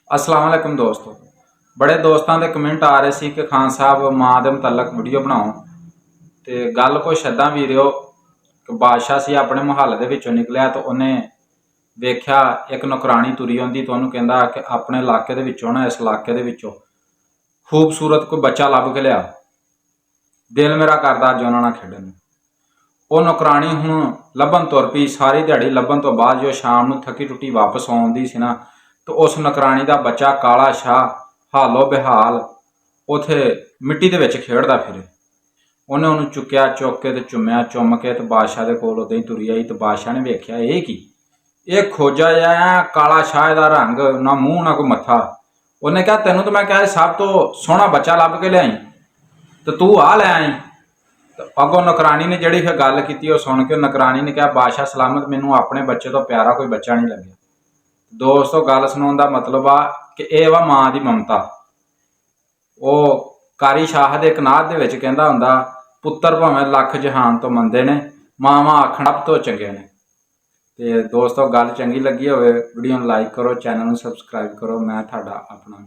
अस्सलाम वालेकुम दोस्तों। बड़े दोस्तों के कमेंट आ रहे सी कि खान साहब मां के मुतलक वीडियो बनाओ। तो गल कुछ इदा वीडियो कि बादशाह से अपने मुहल्ले के निकलिया तो उन्हें वेख्या एक नौकरानी तुरी आती तो उन्होंने कहता कि अपने इलाके ना इस इलाके खूबसूरत कोई बच्चा लभ के लिया, दिल मेरा करदा अज उन्होंने खेडन। वो नौकरानी हूँ लभन तुर पई, सारी दिहाड़ी लभन तो बाद जो शाम को थकी टुटी वापस आउंदी सी ना, तो उस नौकरानी का बच्चा काला शाह हालो बेहाल उथे मिट्टी के विच खेडदा फिरे। उन्हें उन्होंने चुक्या, चुक के चुम्या, चुम के तो बादशाह के कोल उदे ही तुरी आई। तो बादशाह ने वेख्या ये की, ये खोजा जाया काला शाह का रंग, ना मूँह ना कोई मत्था। उन्हें कहा तेनों तो मैं क्या सब तो सोहना बच्चा लभ के लियाई, तो तू आ लै आई। तो अगों नौकरानी ने जिहड़ी फिर गल की सुन के नौकरानी ने कहा बादशाह सलामत, मैनू अपने बच्चे तो प्यारा कोई बच्चा नहीं लग्या। दोस्तों गल सुनाउण दा मतलब आ कि यह वा मां की ममता। वो कारी शाह के एक नात दे विच कहंदा हुंदा, पुत्तर भावें लख जहान तो मंदे ने, मावां आखण सब तो चंगे ने। ते दोस्तों गल चंगी लगी होवे वीडियो नूं लाइक करो, चैनल नूं सबसक्राइब करो। मैं तुहाडा अपना